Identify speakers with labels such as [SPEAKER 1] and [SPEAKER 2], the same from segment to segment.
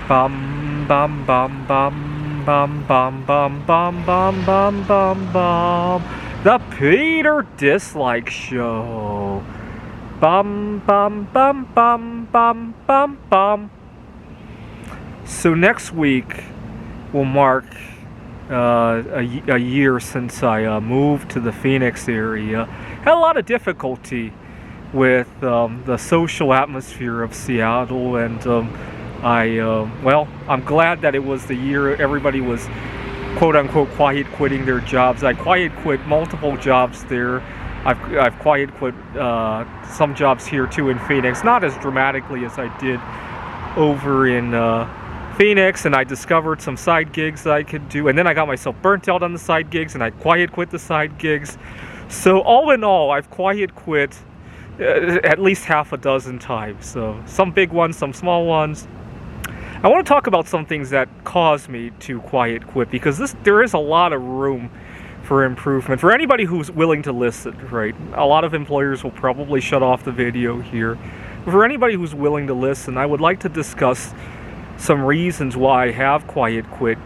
[SPEAKER 1] Bum bum bum bum bum bum bum bum bum bum bum bum. The Peter Dislike Show. Bum bum bum bum bum bum bum. So next week will mark a year since I moved to the Phoenix area. Had a lot of difficulty with the social atmosphere of Seattle, and I'm glad that it was the year everybody was quote-unquote quiet quitting their jobs. I quiet quit multiple jobs there. I've quiet quit some jobs here too in Phoenix, not as dramatically as I did over in Phoenix, and I discovered some side gigs that I could do, and then I got myself burnt out on the side gigs, and I quiet quit the side gigs. So all in all, I've quiet quit at least half a dozen times. So some big ones, some small ones. I want to talk about some things that caused me to quiet quit, because there is a lot of room for improvement for anybody who's willing to listen, right? A lot of employers will probably shut off the video here. For anybody who's willing to listen, I would like to discuss some reasons why I have quiet quit.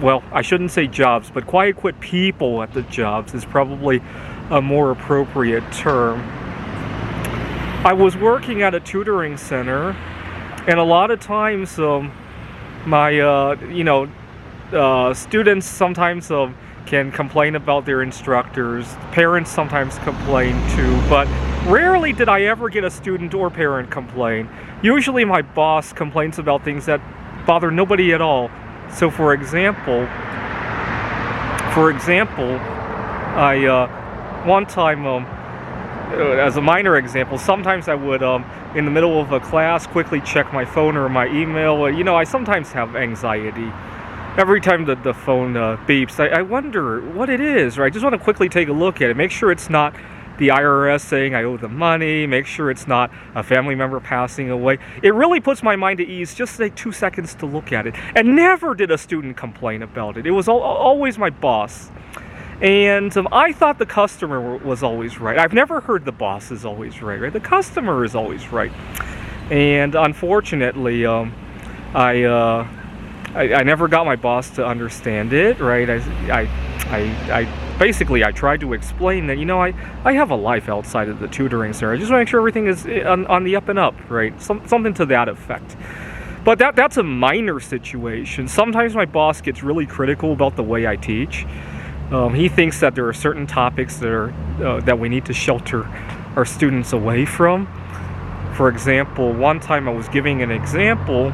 [SPEAKER 1] Well, I shouldn't say jobs, but quiet quit people at the jobs is probably a more appropriate term. I was working at a tutoring center, and a lot of times my students sometimes can complain about their instructors. Parents sometimes complain too, but rarely did I ever get a student or parent complain. Usually my boss complains about things that bother nobody at all. So for example, I one time, as a minor example, sometimes I would in the middle of a class quickly check my phone or my email. I sometimes have anxiety. Every time the phone beeps, I wonder what it is, right? I just want to quickly take a look at it, make sure it's not the IRS saying I owe them money, make sure it's not a family member passing away. It really puts my mind at ease just to take 2 seconds to look at it. And never did a student complain about it. It was always my boss. And I thought the customer was always right. I've never heard the boss is always right? The customer is always right. And unfortunately, I never got my boss to understand it, right? I tried to explain that, I have a life outside of the tutoring center. I just want to make sure everything is on the up and up, right? Something to that effect. But that's a minor situation. Sometimes my boss gets really critical about the way I teach. He thinks that there are certain topics that we need to shelter our students away from. For example, one time I was giving an example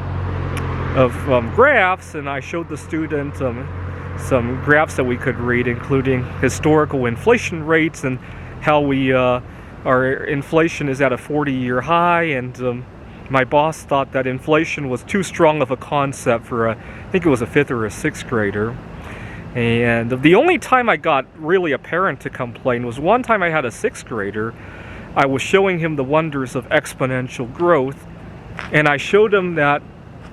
[SPEAKER 1] of graphs, and I showed the student some graphs that we could read, including historical inflation rates and how our inflation is at a 40-year high, and my boss thought that inflation was too strong of a concept for I think it was a 5th or a 6th grader. And the only time I got really a parent to complain was one time I had a 6th grader. I was showing him the wonders of exponential growth, and I showed him that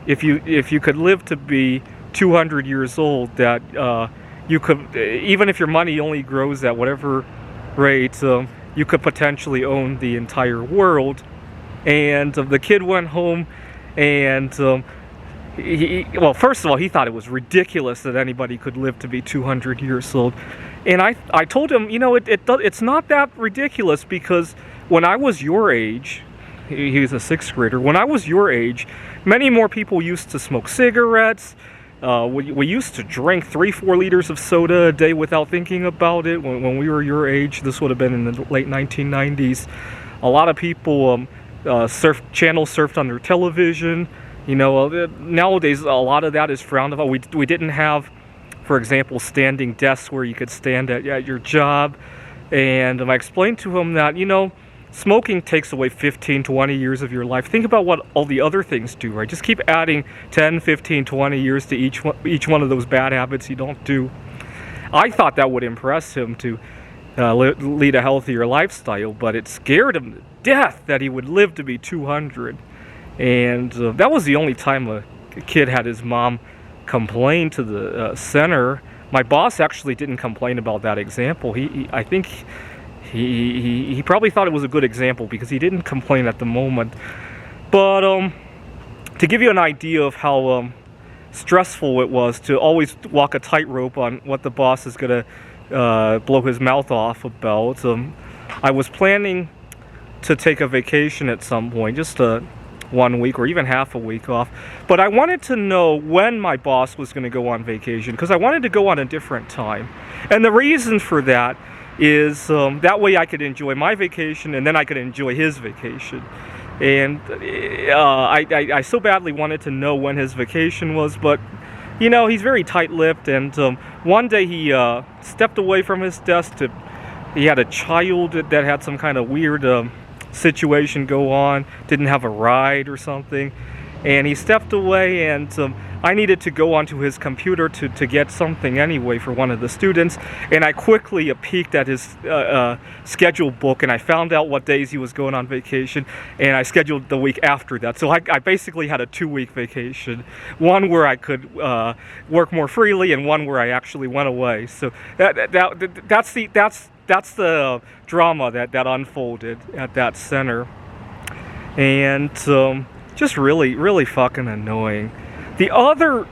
[SPEAKER 1] if you could live to be 200 years old, that you could, even if your money only grows at whatever rate, you could potentially own the entire world. And the kid went home, and well, first of all, he thought it was ridiculous that anybody could live to be 200 years old. And I told him, it's not that ridiculous, because when I was your age, he was a 6th grader, when I was your age, many more people used to smoke cigarettes. We used to drink 3-4 liters of soda a day without thinking about it. When we were your age, this would have been in the late 1990s. A lot of people surfed on their television. Nowadays a lot of that is frowned upon. We didn't have, for example, standing desks where you could stand at your job. And I explained to him that, smoking takes away 15, 20 years of your life. Think about what all the other things do, right? Just keep adding 10, 15, 20 years to each one of those bad habits you don't do. I thought that would impress him to lead a healthier lifestyle, but it scared him to death that he would live to be 200. And that was the only time a kid had his mom complain to the center. My boss actually didn't complain about that example. I think he probably thought it was a good example because he didn't complain at the moment. But to give you an idea of how stressful it was to always walk a tightrope on what the boss is going to blow his mouth off about, I was planning to take a vacation at some point, just 1 week or even half a week off. But I wanted to know when my boss was going to go on vacation, because I wanted to go on a different time. And the reason for that is that way I could enjoy my vacation and then I could enjoy his vacation. And I so badly wanted to know when his vacation was, but you know, he's very tight-lipped, and one day he stepped away from his desk he had a child that had some kind of weird situation go on, didn't have a ride or something, and he stepped away, and I needed to go onto his computer to get something anyway for one of the students, and I quickly peeked at his schedule book, and I found out what days he was going on vacation, and I scheduled the week after that. So I basically had a 2-week vacation, one where I could work more freely, and one where I actually went away. So that's the drama that unfolded at that center, and just really fucking annoying. The other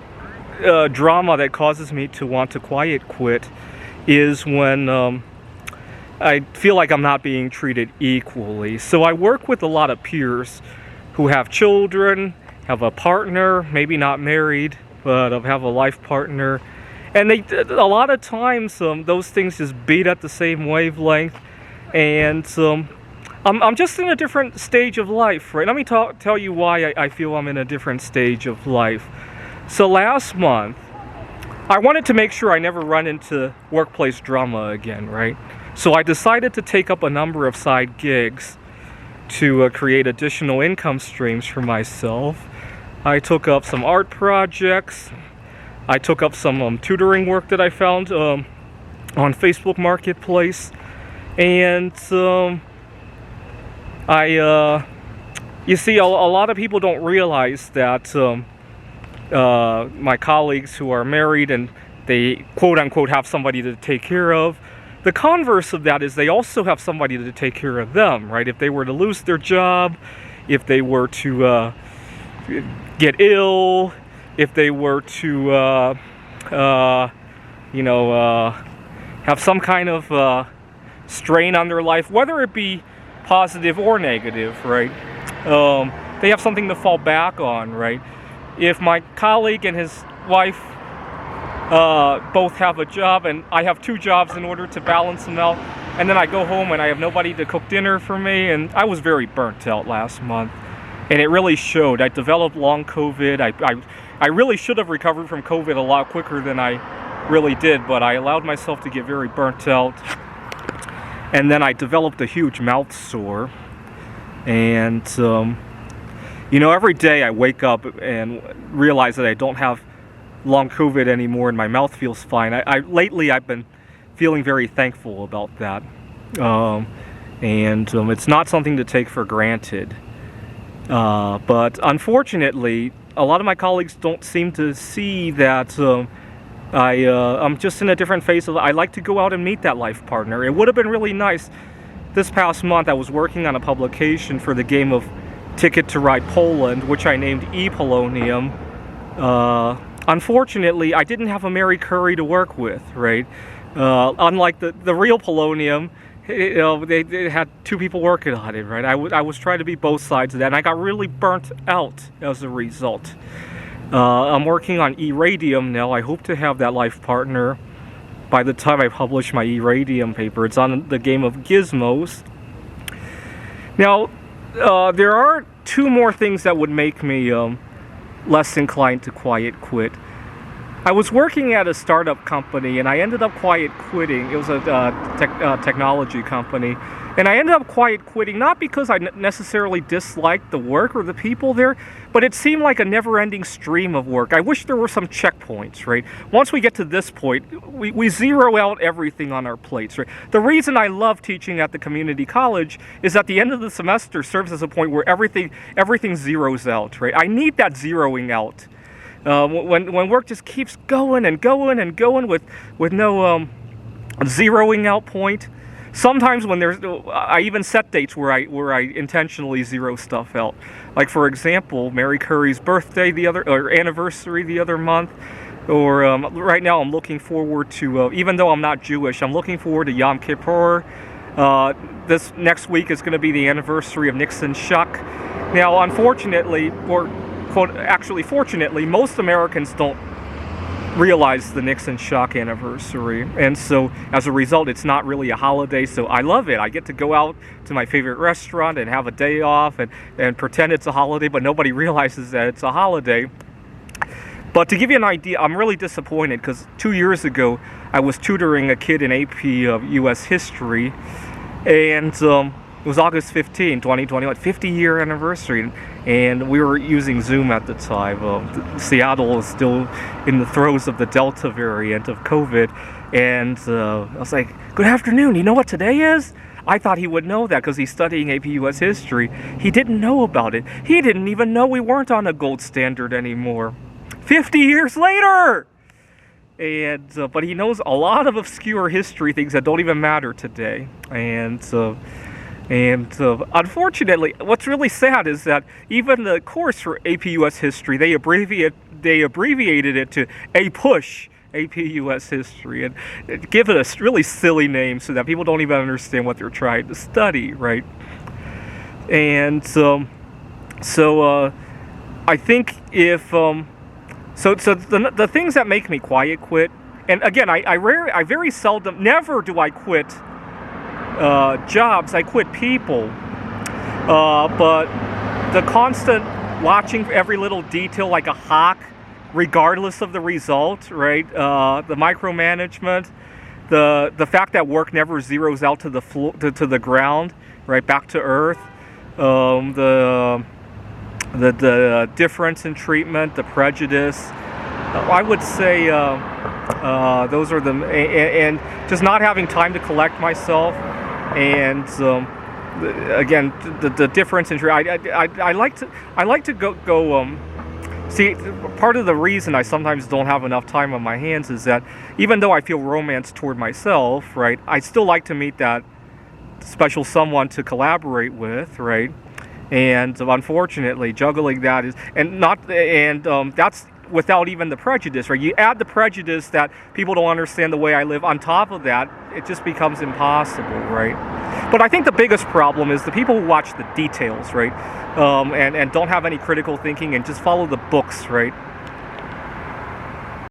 [SPEAKER 1] drama that causes me to want to quiet quit is when I feel like I'm not being treated equally. So I work with a lot of peers who have children, have a partner, maybe not married, but have a life partner. And a lot of times those things just beat at the same wavelength, and I'm just in a different stage of life, right? Let me tell you why I feel I'm in a different stage of life. So last month, I wanted to make sure I never run into workplace drama again, right? So I decided to take up a number of side gigs to create additional income streams for myself. I took up some art projects. I took up some tutoring work that I found on Facebook Marketplace, and you see, a lot of people don't realize that my colleagues who are married and they quote-unquote have somebody to take care of, the converse of that is they also have somebody to take care of them, right? If they were to lose their job, if they were to get ill, if they were to, have some kind of strain on their life, whether it be positive or negative, right? They have something to fall back on, right? If my colleague and his wife both have a job, and I have 2 jobs in order to balance them out, and then I go home and I have nobody to cook dinner for me, and I was very burnt out last month, and it really showed. I developed long COVID. I really should have recovered from COVID a lot quicker than I really did, but I allowed myself to get very burnt out. And then I developed a huge mouth sore. And, every day I wake up and realize that I don't have long COVID anymore and my mouth feels fine. Lately I've been feeling very thankful about that. It's not something to take for granted. But unfortunately, a lot of my colleagues don't seem to see that I'm just in a different phase of. I like to go out and meet that life partner. It would have been really nice. This past month, I was working on a publication for the game of Ticket to Ride Poland, which I named E-Polonium. Unfortunately, I didn't have a Mary Curry to work with, right? Unlike the real Polonium, they had 2 people working on it, right? I was trying to be both sides of that, and I got really burnt out as a result. I'm working on E-Radium now. I hope to have that life partner by the time I publish my E-Radium paper. It's on the game of Gizmos. Now, there are 2 more things that would make me less inclined to quiet quit. I was working at a startup company, and I ended up quiet quitting. It was a technology company. And I ended up quiet quitting, not because I necessarily disliked the work or the people there, but it seemed like a never-ending stream of work. I wish there were some checkpoints, right? Once we get to this point, we zero out everything on our plates, right? The reason I love teaching at the community college is at the end of the semester serves as a point where everything zeroes out, right? I need that zeroing out. When work just keeps going and going and going with no zeroing out point. sometimes when I even set dates where I intentionally zero stuff out. Like for example, Mary Curry's birthday or anniversary the other month, or right now I'm looking forward to, even though I'm not Jewish, I'm looking forward to Yom Kippur. This next week is going to be the anniversary of Nixon's Shuck. Now, unfortunately, or fortunately, most Americans don't realize the Nixon Shuck anniversary, and so as a result, it's not really a holiday. So I love it. I get to go out to my favorite restaurant and have a day off and pretend it's a holiday, but nobody realizes that it's a holiday. But to give you an idea, I'm really disappointed because 2 years ago, I was tutoring a kid in AP of U.S. history, and it was August 15, 2021, 50-year anniversary, and we were using Zoom at the time. Seattle is still in the throes of the Delta variant of COVID, and I was like, good afternoon, you know what today is? I thought he would know that because he's studying AP US history. He didn't know about it. He didn't even know we weren't on a gold standard anymore. 50 years later! And but he knows a lot of obscure history things that don't even matter today. And unfortunately, what's really sad is that even the course for AP US history, they abbreviated it to APUSH, AP US history, and give it a really silly name so that people don't even understand what they're trying to study, right? And I think if the things that make me quiet quit, and again, I very seldom, never do I quit jobs. I quit people, but the constant watching every little detail like a hawk, regardless of the result, right? The micromanagement, the fact that work never zeroes out to the floor, to the ground, right, back to earth. The difference in treatment, the prejudice. I would say those are and just not having time to collect myself. And again, the difference in I like to go see, part of the reason I sometimes don't have enough time on my hands is that even though I feel romance toward myself, right, I still like to meet that special someone to collaborate with, right? And unfortunately, juggling that that's without even the prejudice, right? You add the prejudice that people don't understand the way I live on top of that, it just becomes impossible, right? But I think the biggest problem is the people who watch the details, right? And don't have any critical thinking and just follow the books, right?